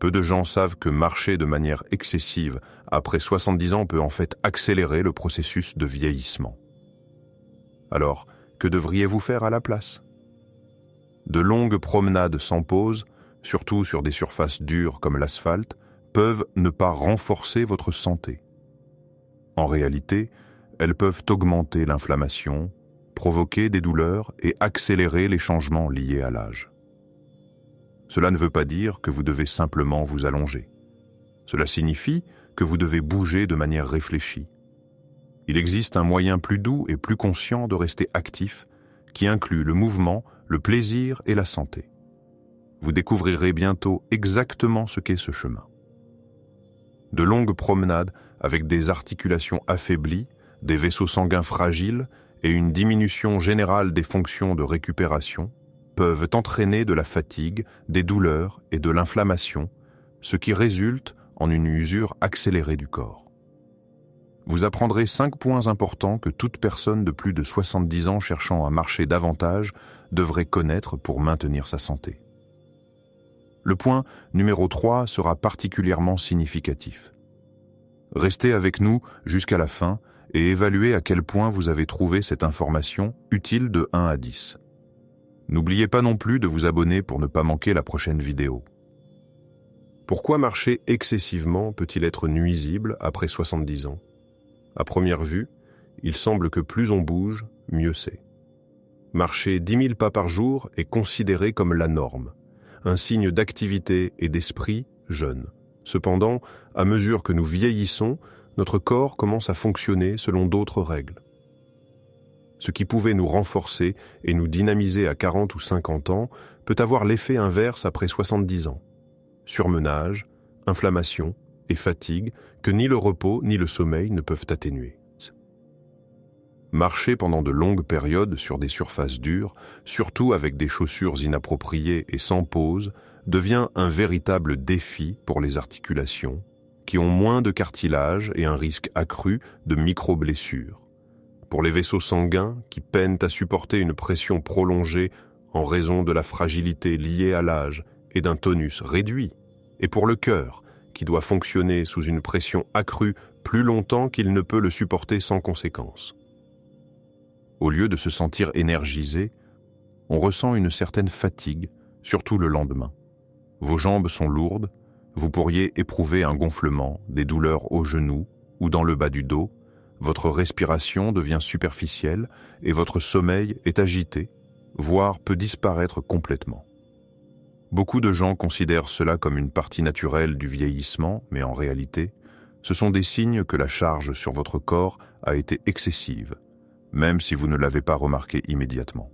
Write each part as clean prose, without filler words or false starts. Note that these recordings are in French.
Peu de gens savent que marcher de manière excessive après 70 ans peut en fait accélérer le processus de vieillissement. Alors, que devriez-vous faire à la place? De longues promenades sans pause, surtout sur des surfaces dures comme l'asphalte, peuvent ne pas renforcer votre santé. En réalité, elles peuvent augmenter l'inflammation, provoquer des douleurs et accélérer les changements liés à l'âge. Cela ne veut pas dire que vous devez simplement vous allonger. Cela signifie que vous devez bouger de manière réfléchie. Il existe un moyen plus doux et plus conscient de rester actif, qui inclut le mouvement, le plaisir et la santé. Vous découvrirez bientôt exactement ce qu'est ce chemin. De longues promenades avec des articulations affaiblies, des vaisseaux sanguins fragiles et une diminution générale des fonctions de récupération peuvent entraîner de la fatigue, des douleurs et de l'inflammation, ce qui résulte en une usure accélérée du corps. Vous apprendrez 5 points importants que toute personne de plus de 70 ans cherchant à marcher davantage devrait connaître pour maintenir sa santé. Le point numéro 3 sera particulièrement significatif. Restez avec nous jusqu'à la fin et évaluez à quel point vous avez trouvé cette information utile de 1 à 10. N'oubliez pas non plus de vous abonner pour ne pas manquer la prochaine vidéo. Pourquoi marcher excessivement peut-il être nuisible après 70 ans? À première vue, il semble que plus on bouge, mieux c'est. Marcher 10 000 pas par jour est considéré comme la norme, un signe d'activité et d'esprit jeune. Cependant, à mesure que nous vieillissons, notre corps commence à fonctionner selon d'autres règles. Ce qui pouvait nous renforcer et nous dynamiser à 40 ou 50 ans peut avoir l'effet inverse après 70 ans. Surmenage, inflammation et fatigue que ni le repos ni le sommeil ne peuvent atténuer. Marcher pendant de longues périodes sur des surfaces dures, surtout avec des chaussures inappropriées et sans pause, devient un véritable défi pour les articulations, qui ont moins de cartilage et un risque accru de micro-blessures. Pour les vaisseaux sanguins, qui peinent à supporter une pression prolongée en raison de la fragilité liée à l'âge et d'un tonus réduit, et pour le cœur, qui doit fonctionner sous une pression accrue plus longtemps qu'il ne peut le supporter sans conséquence. Au lieu de se sentir énergisé, on ressent une certaine fatigue, surtout le lendemain. Vos jambes sont lourdes, vous pourriez éprouver un gonflement, des douleurs aux genoux ou dans le bas du dos, votre respiration devient superficielle et votre sommeil est agité, voire peut disparaître complètement. Beaucoup de gens considèrent cela comme une partie naturelle du vieillissement, mais en réalité, ce sont des signes que la charge sur votre corps a été excessive, même si vous ne l'avez pas remarqué immédiatement.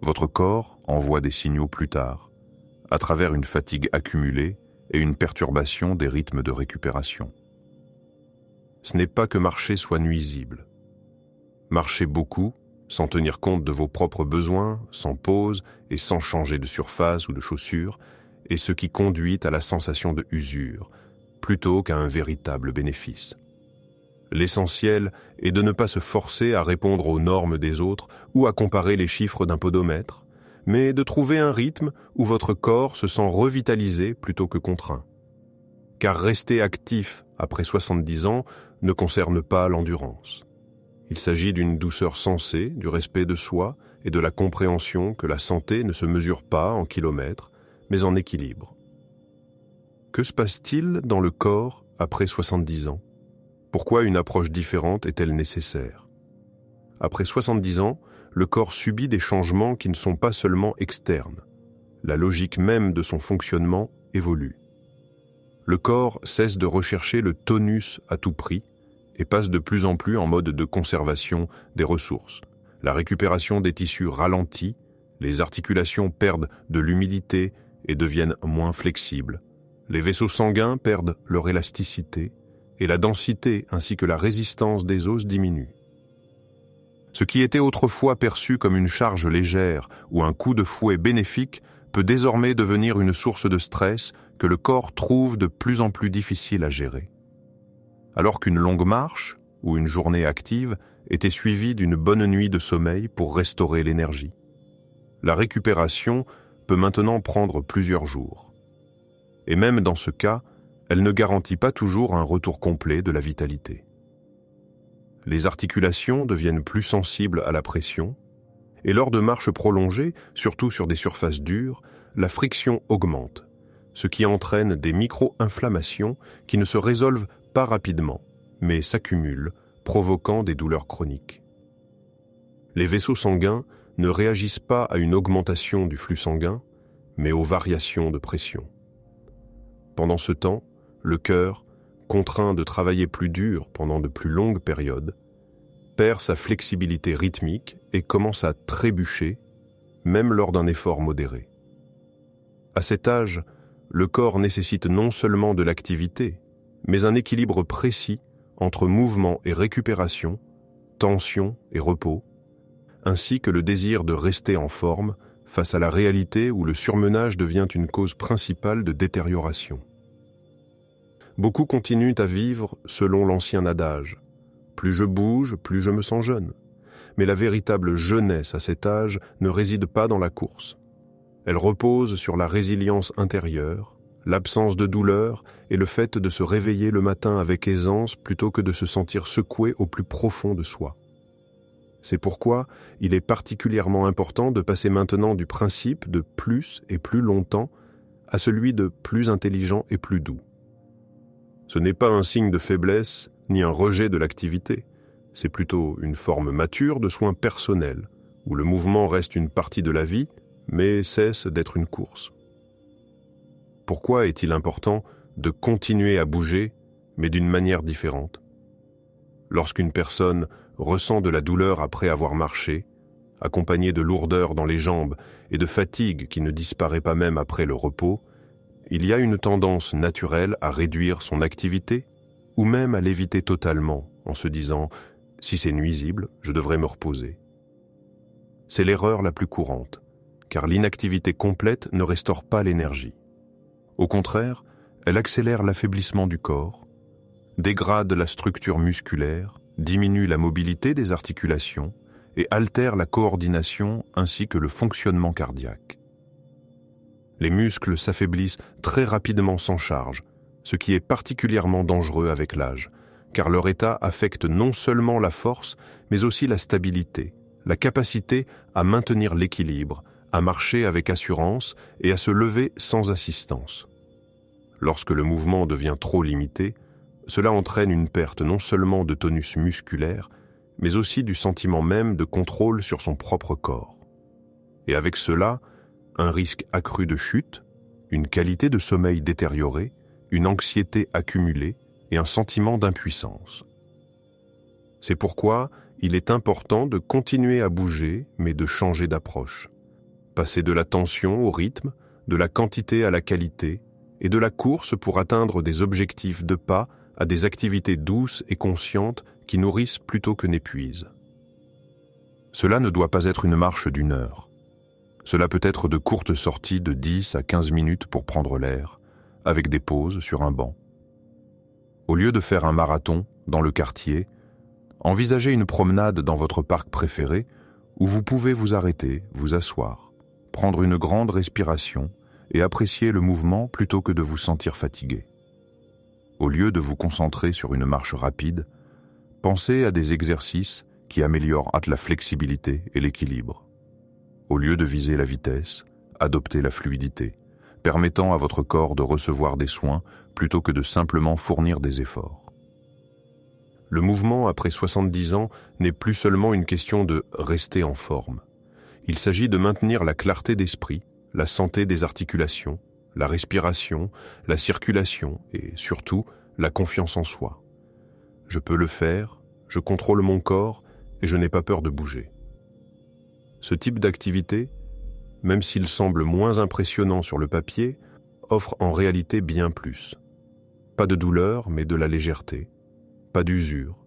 Votre corps envoie des signaux plus tard, à travers une fatigue accumulée et une perturbation des rythmes de récupération. Ce n'est pas que marcher soit nuisible. Marcher beaucoup, sans tenir compte de vos propres besoins, sans pause et sans changer de surface ou de chaussures, est ce qui conduit à la sensation de usure, plutôt qu'à un véritable bénéfice. L'essentiel est de ne pas se forcer à répondre aux normes des autres ou à comparer les chiffres d'un podomètre, mais de trouver un rythme où votre corps se sent revitalisé plutôt que contraint. Car rester actif après 70 ans ne concerne pas l'endurance. Il s'agit d'une douceur sensée, du respect de soi et de la compréhension que la santé ne se mesure pas en kilomètres, mais en équilibre. Que se passe-t-il dans le corps après 70 ans? Pourquoi une approche différente est-elle nécessaire? Après 70 ans, le corps subit des changements qui ne sont pas seulement externes. La logique même de son fonctionnement évolue. Le corps cesse de rechercher le tonus à tout prix et passe de plus en plus en mode de conservation des ressources. La récupération des tissus ralentit, les articulations perdent de l'humidité et deviennent moins flexibles. Les vaisseaux sanguins perdent leur élasticité et la densité ainsi que la résistance des os diminue. Ce qui était autrefois perçu comme une charge légère ou un coup de fouet bénéfique peut désormais devenir une source de stress que le corps trouve de plus en plus difficile à gérer. Alors qu'une longue marche ou une journée active était suivie d'une bonne nuit de sommeil pour restaurer l'énergie. La récupération peut maintenant prendre plusieurs jours. et même dans ce cas, elle ne garantit pas toujours un retour complet de la vitalité. Les articulations deviennent plus sensibles à la pression, et lors de marches prolongées, surtout sur des surfaces dures, la friction augmente, ce qui entraîne des micro-inflammations qui ne se résolvent pas rapidement, mais s'accumulent, provoquant des douleurs chroniques. Les vaisseaux sanguins ne réagissent pas à une augmentation du flux sanguin, mais aux variations de pression. Pendant ce temps, le cœur, contraint de travailler plus dur pendant de plus longues périodes, perd sa flexibilité rythmique et commence à trébucher, même lors d'un effort modéré. À cet âge, le corps nécessite non seulement de l'activité, mais un équilibre précis entre mouvement et récupération, tension et repos, ainsi que le désir de rester en forme face à la réalité où le surmenage devient une cause principale de détérioration. Beaucoup continuent à vivre selon l'ancien adage « plus je bouge, plus je me sens jeune ». Mais la véritable jeunesse à cet âge ne réside pas dans la course. Elle repose sur la résilience intérieure, l'absence de douleur et le fait de se réveiller le matin avec aisance plutôt que de se sentir secoué au plus profond de soi. C'est pourquoi il est particulièrement important de passer maintenant du principe de plus et plus longtemps à celui de plus intelligent et plus doux. Ce n'est pas un signe de faiblesse ni un rejet de l'activité, c'est plutôt une forme mature de soins personnels, où le mouvement reste une partie de la vie, mais cesse d'être une course. Pourquoi est-il important de continuer à bouger, mais d'une manière différente ? Lorsqu'une personne ressent de la douleur après avoir marché, accompagnée de lourdeur dans les jambes et de fatigue qui ne disparaît pas même après le repos, il y a une tendance naturelle à réduire son activité ou même à l'éviter totalement en se disant « si c'est nuisible, je devrais me reposer ». C'est l'erreur la plus courante, car l'inactivité complète ne restaure pas l'énergie. Au contraire, elle accélère l'affaiblissement du corps, dégrade la structure musculaire, diminue la mobilité des articulations et altère la coordination ainsi que le fonctionnement cardiaque. Les muscles s'affaiblissent très rapidement sans charge, ce qui est particulièrement dangereux avec l'âge, car leur état affecte non seulement la force, mais aussi la stabilité, la capacité à maintenir l'équilibre, à marcher avec assurance et à se lever sans assistance. Lorsque le mouvement devient trop limité, cela entraîne une perte non seulement de tonus musculaire, mais aussi du sentiment même de contrôle sur son propre corps. Et avec cela, un risque accru de chute, une qualité de sommeil détériorée, une anxiété accumulée et un sentiment d'impuissance. C'est pourquoi il est important de continuer à bouger, mais de changer d'approche. Passer de la tension au rythme, de la quantité à la qualité, et de la course pour atteindre des objectifs de pas à des activités douces et conscientes qui nourrissent plutôt que n'épuisent. Cela ne doit pas être une marche d'1 heure. Cela peut être de courtes sorties de 10 à 15 minutes pour prendre l'air, avec des pauses sur un banc. Au lieu de faire un marathon dans le quartier, envisagez une promenade dans votre parc préféré où vous pouvez vous arrêter, vous asseoir, prendre une grande respiration et apprécier le mouvement plutôt que de vous sentir fatigué. Au lieu de vous concentrer sur une marche rapide, pensez à des exercices qui améliorent la flexibilité et l'équilibre. Au lieu de viser la vitesse, adoptez la fluidité, permettant à votre corps de recevoir des soins plutôt que de simplement fournir des efforts. Le mouvement après 70 ans n'est plus seulement une question de rester en forme. Il s'agit de maintenir la clarté d'esprit, la santé des articulations, la respiration, la circulation et surtout la confiance en soi. Je peux le faire, je contrôle mon corps et je n'ai pas peur de bouger. Ce type d'activité, même s'il semble moins impressionnant sur le papier, offre en réalité bien plus. Pas de douleur, mais de la légèreté. Pas d'usure,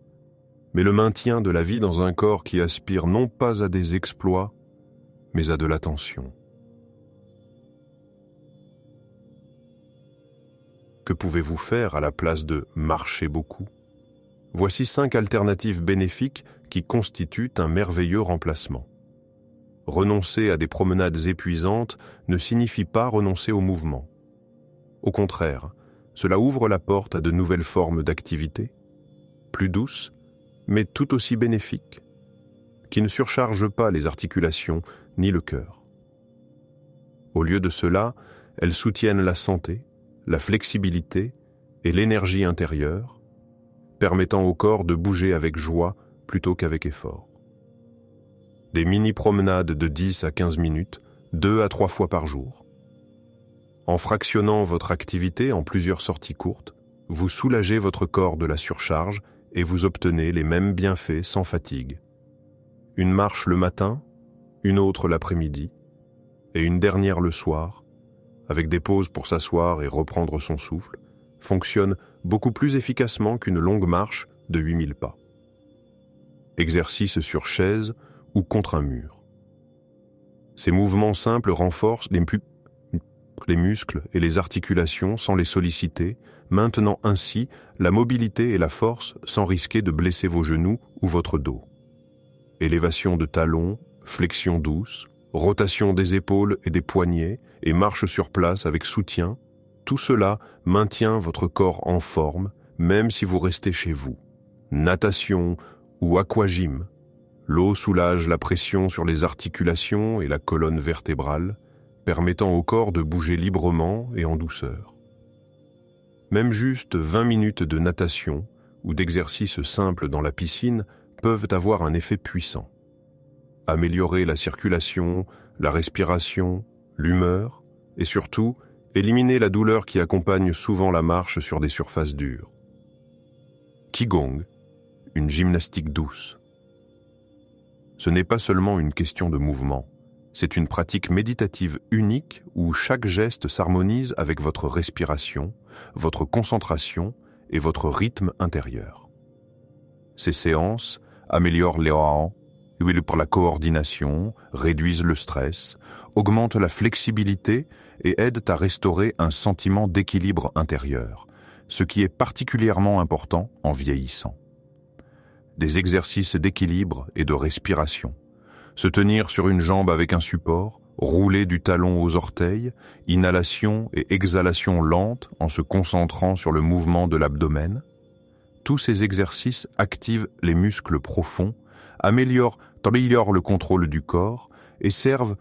mais le maintien de la vie dans un corps qui aspire non pas à des exploits, mais à de l'attention. Que pouvez-vous faire à la place de marcher beaucoup ? Voici 5 alternatives bénéfiques qui constituent un merveilleux remplacement. Renoncer à des promenades épuisantes ne signifie pas renoncer au mouvement. Au contraire, cela ouvre la porte à de nouvelles formes d'activité, plus douces, mais tout aussi bénéfiques, qui ne surchargent pas les articulations ni le cœur. Au lieu de cela, elles soutiennent la santé, la flexibilité et l'énergie intérieure, permettant au corps de bouger avec joie plutôt qu'avec effort. Des mini-promenades de 10 à 15 minutes, 2 à 3 fois par jour. En fractionnant votre activité en plusieurs sorties courtes, vous soulagez votre corps de la surcharge et vous obtenez les mêmes bienfaits sans fatigue. Une marche le matin, une autre l'après-midi, et une dernière le soir, avec des pauses pour s'asseoir et reprendre son souffle, fonctionne beaucoup plus efficacement qu'une longue marche de 8000 pas. Exercice sur chaise ou contre un mur. Ces mouvements simples renforcent les muscles et les articulations sans les solliciter, maintenant ainsi la mobilité et la force sans risquer de blesser vos genoux ou votre dos. Élévation de talons, flexion douce, rotation des épaules et des poignets et marche sur place avec soutien, tout cela maintient votre corps en forme même si vous restez chez vous. Natation ou aquagym, l'eau soulage la pression sur les articulations et la colonne vertébrale, permettant au corps de bouger librement et en douceur. Même juste 20 minutes de natation ou d'exercices simples dans la piscine peuvent avoir un effet puissant. Améliorer la circulation, la respiration, l'humeur et surtout éliminer la douleur qui accompagne souvent la marche sur des surfaces dures. Qigong, une gymnastique douce. Ce n'est pas seulement une question de mouvement, c'est une pratique méditative unique où chaque geste s'harmonise avec votre respiration, votre concentration et votre rythme intérieur. Ces séances améliorent les hanches, huilent pour la coordination, réduisent le stress, augmentent la flexibilité et aident à restaurer un sentiment d'équilibre intérieur, ce qui est particulièrement important en vieillissant. Des exercices d'équilibre et de respiration. Se tenir sur une jambe avec un support, rouler du talon aux orteils, inhalation et exhalation lente en se concentrant sur le mouvement de l'abdomen. Tous ces exercices activent les muscles profonds, améliorent le contrôle du corps et servent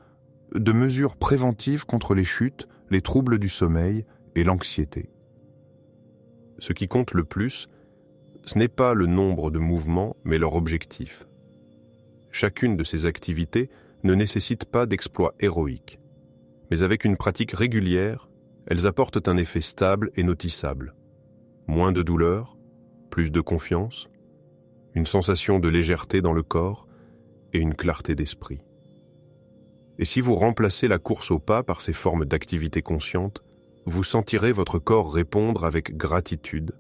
de mesure préventive contre les chutes, les troubles du sommeil et l'anxiété. Ce qui compte le plus, ce n'est pas le nombre de mouvements, mais leur objectif. Chacune de ces activités ne nécessite pas d'exploits héroïques, mais avec une pratique régulière, elles apportent un effet stable et notissable. Moins de douleur, plus de confiance, une sensation de légèreté dans le corps et une clarté d'esprit. Et si vous remplacez la course au pas par ces formes d'activité consciente, vous sentirez votre corps répondre avec gratitude,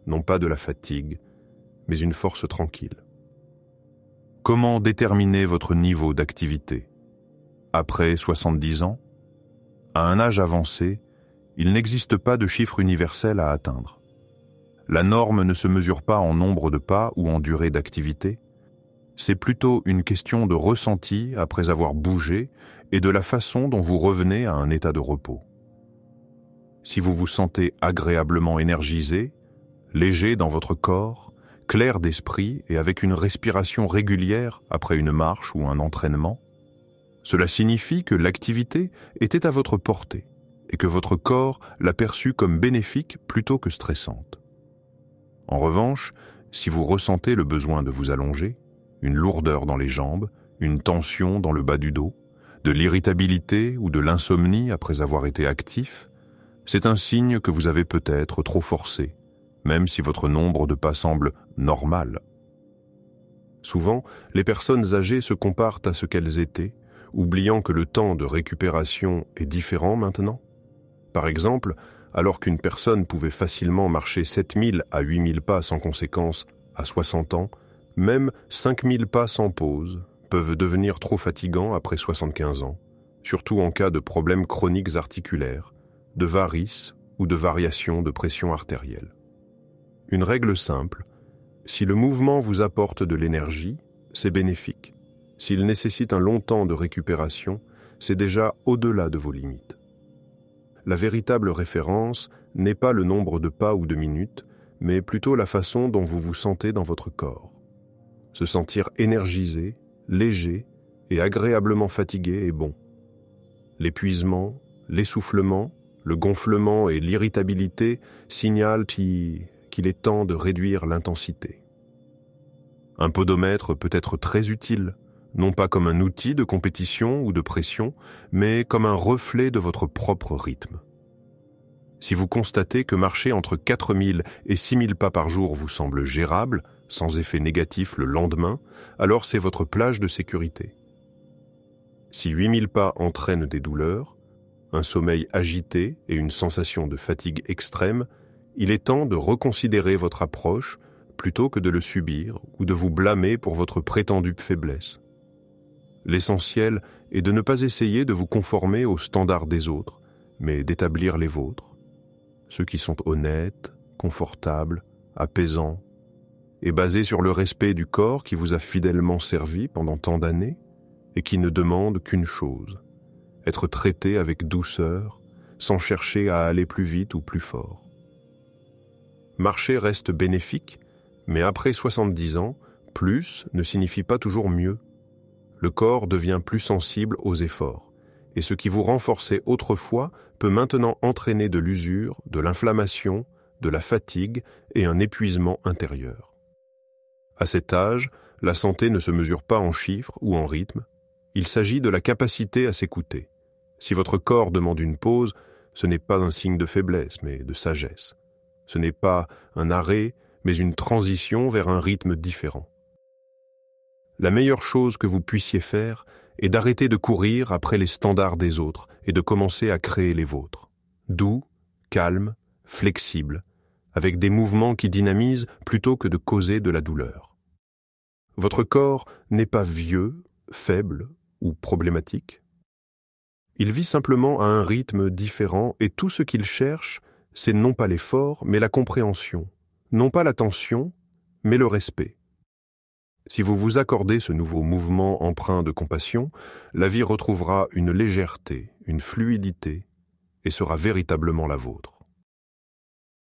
non pas de la fatigue, mais une force tranquille. Comment déterminer votre niveau d'activité? Après 70 ans? À un âge avancé, il n'existe pas de chiffre universel à atteindre. La norme ne se mesure pas en nombre de pas ou en durée d'activité. C'est plutôt une question de ressenti après avoir bougé et de la façon dont vous revenez à un état de repos. Si vous vous sentez agréablement énergisé, léger dans votre corps, clair d'esprit et avec une respiration régulière après une marche ou un entraînement, cela signifie que l'activité était à votre portée et que votre corps l'a perçue comme bénéfique plutôt que stressante. En revanche, si vous ressentez le besoin de vous allonger, une lourdeur dans les jambes, une tension dans le bas du dos, de l'irritabilité ou de l'insomnie après avoir été actif, c'est un signe que vous avez peut-être trop forcé, même si votre nombre de pas semble normal. Souvent, les personnes âgées se comparent à ce qu'elles étaient, oubliant que le temps de récupération est différent maintenant. Par exemple, alors qu'une personne pouvait facilement marcher 7000 à 8000 pas sans conséquence à 60 ans, même 5000 pas sans pause peuvent devenir trop fatigants après 75 ans, surtout en cas de problèmes chroniques articulaires, de varices ou de variations de pression artérielle. Une règle simple, si le mouvement vous apporte de l'énergie, c'est bénéfique. S'il nécessite un long temps de récupération, c'est déjà au-delà de vos limites. la véritable référence n'est pas le nombre de pas ou de minutes, mais plutôt la façon dont vous vous sentez dans votre corps. Se sentir énergisé, léger et agréablement fatigué est bon. L'épuisement, l'essoufflement, le gonflement et l'irritabilité signalent qu'il est temps de réduire l'intensité. Un podomètre peut être très utile, non pas comme un outil de compétition ou de pression, mais comme un reflet de votre propre rythme. Si vous constatez que marcher entre 4000 et 6000 pas par jour vous semble gérable, sans effet négatif le lendemain, alors c'est votre plage de sécurité. Si 8000 pas entraînent des douleurs, un sommeil agité et une sensation de fatigue extrême, il est temps de reconsidérer votre approche plutôt que de le subir ou de vous blâmer pour votre prétendue faiblesse. L'essentiel est de ne pas essayer de vous conformer aux standards des autres, mais d'établir les vôtres, ceux qui sont honnêtes, confortables, apaisants, et basés sur le respect du corps qui vous a fidèlement servi pendant tant d'années et qui ne demande qu'une chose, être traité avec douceur, sans chercher à aller plus vite ou plus fort. Marcher reste bénéfique, mais après 70 ans, plus ne signifie pas toujours mieux. Le corps devient plus sensible aux efforts, et ce qui vous renforçait autrefois peut maintenant entraîner de l'usure, de l'inflammation, de la fatigue et un épuisement intérieur. À cet âge, la santé ne se mesure pas en chiffres ou en rythme, il s'agit de la capacité à s'écouter. Si votre corps demande une pause, ce n'est pas un signe de faiblesse, mais de sagesse. Ce n'est pas un arrêt, mais une transition vers un rythme différent. La meilleure chose que vous puissiez faire est d'arrêter de courir après les standards des autres et de commencer à créer les vôtres. Doux, calme, flexible, avec des mouvements qui dynamisent plutôt que de causer de la douleur. Votre corps n'est pas vieux, faible ou problématique. Il vit simplement à un rythme différent et tout ce qu'il cherche, c'est non pas l'effort, mais la compréhension, non pas l'attention, mais le respect. Si vous vous accordez ce nouveau mouvement empreint de compassion, la vie retrouvera une légèreté, une fluidité, et sera véritablement la vôtre.